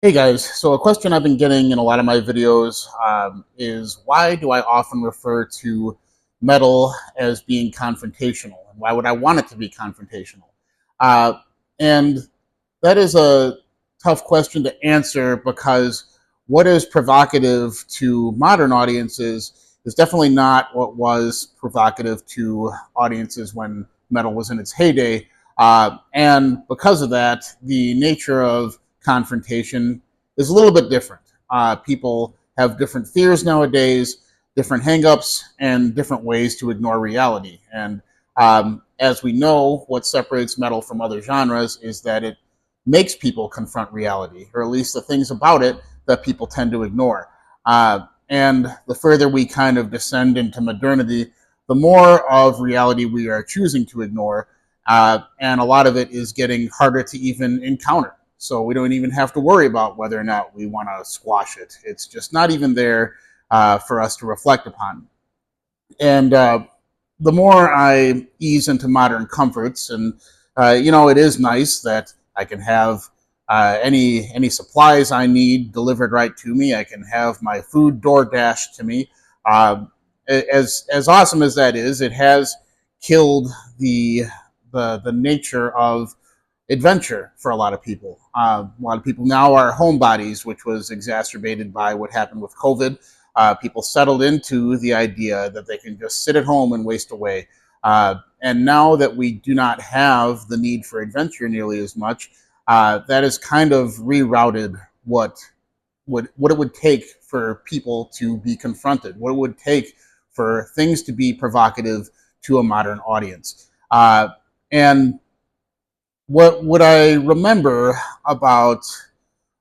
Hey guys, so a question I've been getting in a lot of my videos is why do I often refer to metal as being confrontational? And why would I want it to be confrontational? Uh, and that is a tough question to answer because what is provocative to modern audiences is definitely not what was provocative to audiences when metal was in its heyday. And because of that, the nature of confrontation is a little bit different. People have different fears nowadays, different hangups, and different ways to ignore reality. And as we know, what separates metal from other genres is that it makes people confront reality, or at least the things about it that people tend to ignore. And the further we kind of descend into modernity, the more of reality we are choosing to ignore. And a lot of it is getting harder to even encounter. So we don't even have to worry about whether or not we want to squash it. It's just not even there for us to reflect upon. And the more I ease into modern comforts, and it is nice that I can have any supplies I need delivered right to me. I can have my food door dashed to me. Um, as awesome as that is, it has killed the nature of adventure for a lot of people. A lot of people now are homebodies, which was exacerbated by what happened with COVID. People settled into the idea that they can just sit at home and waste away. And now that we do not have the need for adventure nearly as much, that has kind of rerouted what it would take for people to be confronted, what it would take for things to be provocative to a modern audience. And what I remember about,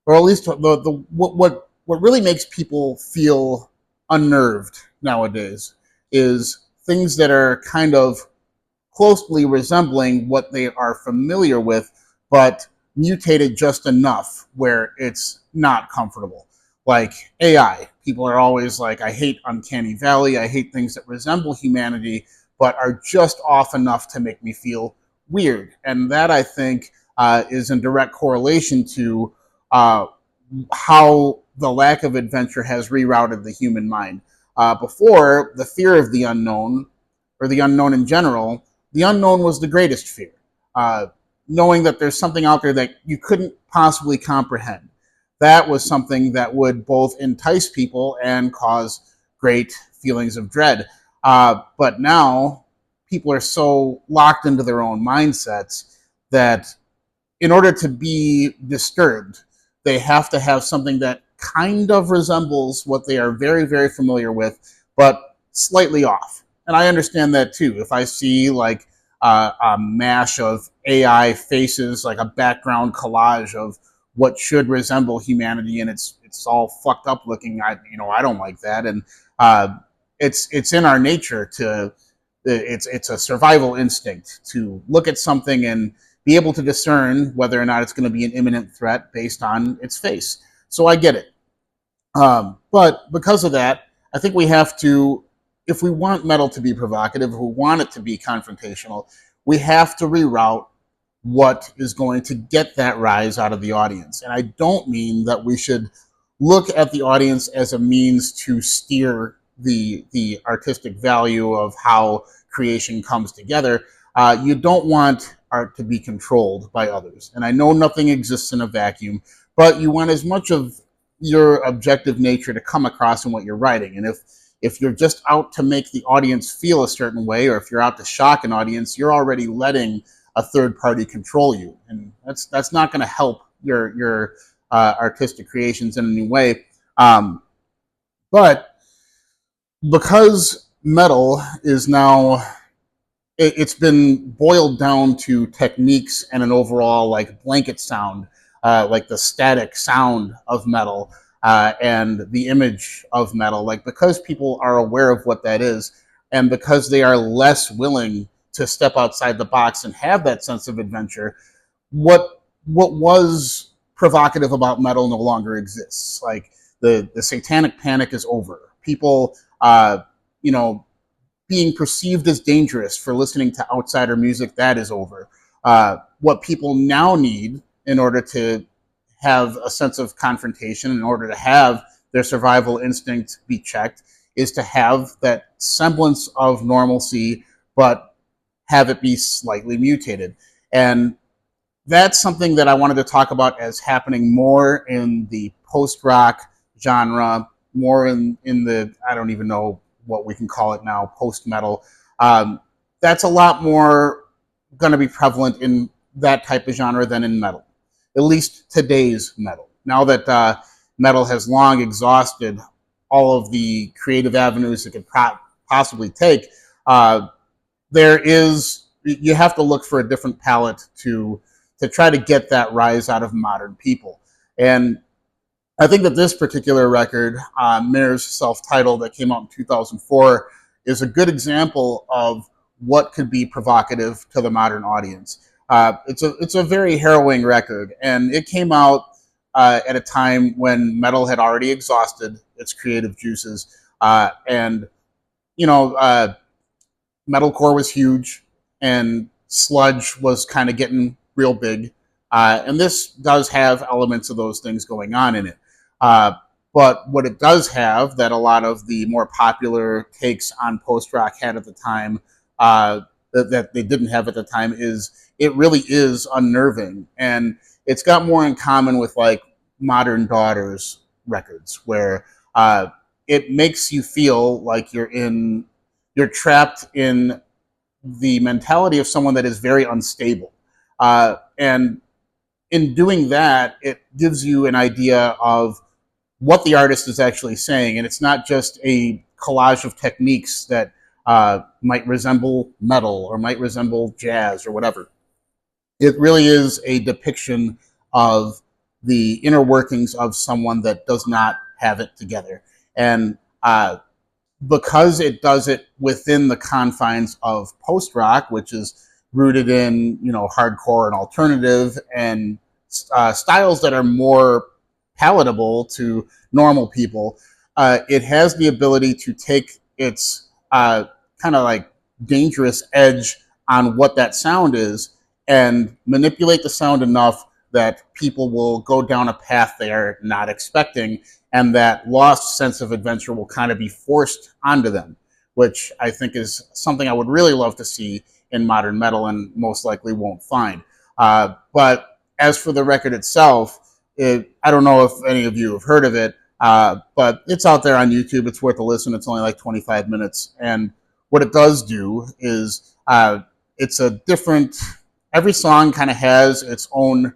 or at least the what really makes people feel unnerved nowadays is things that are kind of closely resembling what they are familiar with, but mutated just enough where it's not comfortable. Like AI, people are always like, I hate Uncanny Valley, I hate things that resemble humanity, but are just off enough to make me feel weird. And that, I think, is in direct correlation to uh, how the lack of adventure has rerouted the human mind. Before, the fear of the unknown, or the unknown in general, the unknown was the greatest fear. Uh, Knowing that there's something out there that you couldn't possibly comprehend. That was something that would both entice people and cause great feelings of dread. But now, people are so locked into their own mindsets that in order to be disturbed, they have to have something that kind of resembles what they are very, very familiar with, but slightly off. And I understand that too. If I see like a mash of AI faces, like a background collage of what should resemble humanity, and it's all fucked up looking, I don't like that. And uh, it's in our nature to it's a survival instinct to look at something and be able to discern whether or not it's going to be an imminent threat based on its face. So I get it. But because of that, I think we have to, if we want metal to be provocative, if we want it to be confrontational, we have to reroute what is going to get that rise out of the audience. And I don't mean that we should look at the audience as a means to steer the artistic value of how creation comes together. You don't want art to be controlled by others. And I know nothing exists in a vacuum, but you want as much of your objective nature to come across in what you're writing. And if you're just out to make the audience feel a certain way, or if you're out to shock an audience, you're already letting a third party control you, and that's not going to help your artistic creations in any way. But because metal is now, it's been boiled down to techniques and an overall like blanket sound, like the static sound of metal, and the image of metal. Like, because people are aware of what that is, and because they are less willing to step outside the box and have that sense of adventure, what was provocative about metal no longer exists. Like the satanic panic is over. People, you know, being perceived as dangerous for listening to outsider music, that is over. What people now need in order to have a sense of confrontation, in order to have their survival instinct be checked, is to have that semblance of normalcy, but have it be slightly mutated. And that's something that I wanted to talk about as happening more in the post-rock genre, more in the, I don't even know what we can call it now, post-metal. That's a lot more going to be prevalent in that type of genre than in metal, at least today's metal. Now that metal has long exhausted all of the creative avenues it could possibly take, you have to look for a different palette to try to get that rise out of modern people. And I think that this particular record, Mare-S self-titled, that came out in 2004, is a good example of what could be provocative to the modern audience. It's a very harrowing record, and it came out at a time when metal had already exhausted its creative juices, and you know, metalcore was huge, and sludge was kind of getting real big. And this does have elements of those things going on in it. But what it does have that a lot of the more popular takes on post-rock had at the time, that they didn't have at the time, is it really is unnerving. And it's got more in common with like Modern Daughters records, where it makes you feel like you're trapped in the mentality of someone that is very unstable. And in doing that, it gives you an idea of what the artist is actually saying. And it's not just a collage of techniques that might resemble metal or might resemble jazz or whatever. It really is a depiction of the inner workings of someone that does not have it together. And because it does it within the confines of post-rock, which is rooted in, you know, hardcore and alternative and styles that are more palatable to normal people, it has the ability to take its kind of like dangerous edge on what that sound is and manipulate the sound enough that people will go down a path they are not expecting, and that lost sense of adventure will kind of be forced onto them, which I think is something I would really love to see in modern metal and most likely won't find. But as for the record itself, I don't know if any of you have heard of it, but it's out there on YouTube. It's worth a listen. It's only like 25 minutes. And what it does do is it's a different, every song kind of has its own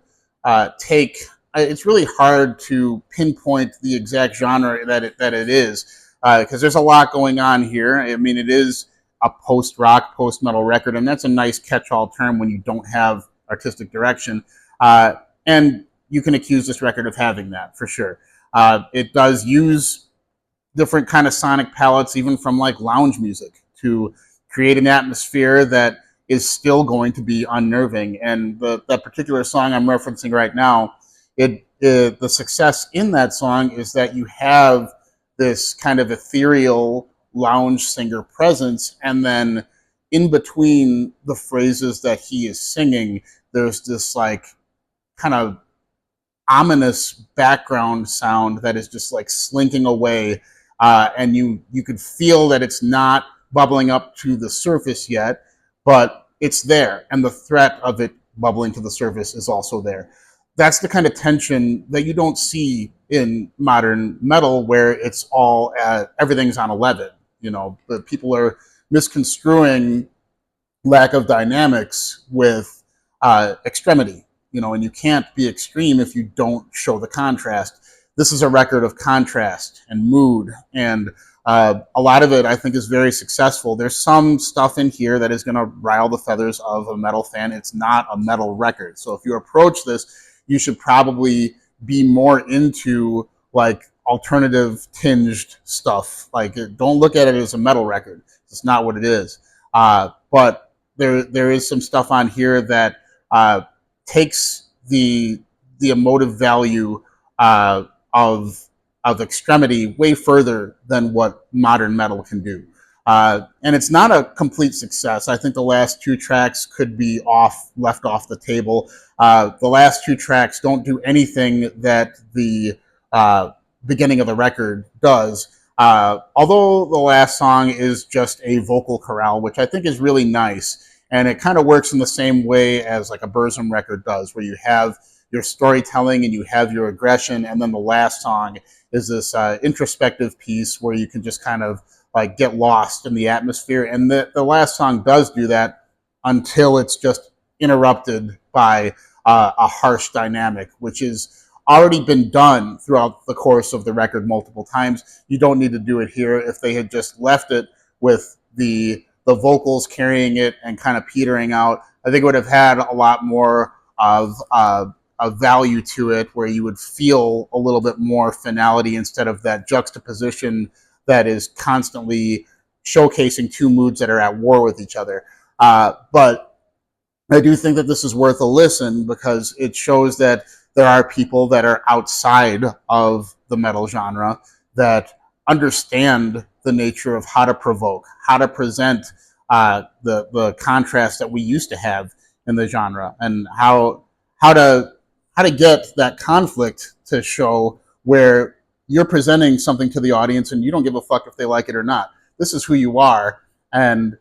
take. It's really hard to pinpoint the exact genre that it is, because there's a lot going on here. I mean, it is a post-rock, post-metal record, and that's a nice catch-all term when you don't have artistic direction. And you can accuse this record of having that, for sure. It does use different kind of sonic palettes, even from like lounge music, to create an atmosphere that is still going to be unnerving. And that particular song I'm referencing right now, the success in that song is that you have this kind of ethereal lounge singer presence, and then in between the phrases that he is singing, there's this like kind of ominous background sound that is just like slinking away, and you could feel that it's not bubbling up to the surface yet, but it's there, and the threat of it bubbling to the surface is also there. That's the kind of tension that you don't see in modern metal, where it's all everything's on 11. You know, but people are misconstruing lack of dynamics with extremity. You know, and you can't be extreme if you don't show the contrast. This is a record of contrast and mood, and a lot of it, I think, is very successful. There's some stuff in here that is going to rile the feathers of a metal fan. It's not a metal record. So if you approach this, you should probably be more into like alternative tinged stuff. Like, don't look at it as a metal record. It's not what it is. But there is some stuff on here that takes the emotive value of extremity way further than what modern metal can do. And it's not a complete success. I think the last two tracks could be left off the table. The last two tracks don't do anything that the beginning of the record does. Although the last song is just a vocal chorale, which I think is really nice. And it kind of works in the same way as like a Burzum record does, where you have your storytelling and you have your aggression, and then the last song is this introspective piece where you can just kind of like get lost in the atmosphere. And the last song does do that until it's just interrupted by a harsh dynamic, which has already been done throughout the course of the record multiple times. You don't need to do it here. If they had just left it with the vocals carrying it and kind of petering out, I think it would have had a lot more of a value to it, where you would feel a little bit more finality instead of that juxtaposition that is constantly showcasing two moods that are at war with each other. But I do think that this is worth a listen, because it shows that there are people that are outside of the metal genre that understand the nature of how to provoke, how to present the contrast that we used to have in the genre, and how to get that conflict to show where you're presenting something to the audience and you don't give a fuck if they like it or not. This is who you are, and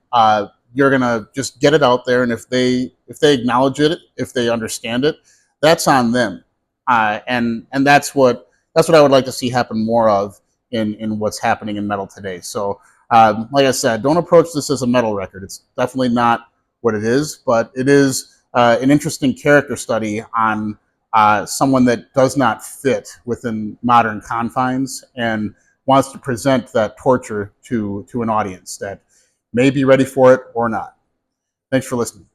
you're gonna just get it out there. And if they acknowledge it, if they understand it, that's on them. And that's what I would like to see happen more of in what's happening in metal today. So, like I said, don't approach this as a metal record. It's definitely not what it is, but it is an interesting character study on someone that does not fit within modern confines and wants to present that torture to an audience that may be ready for it or not. Thanks for listening.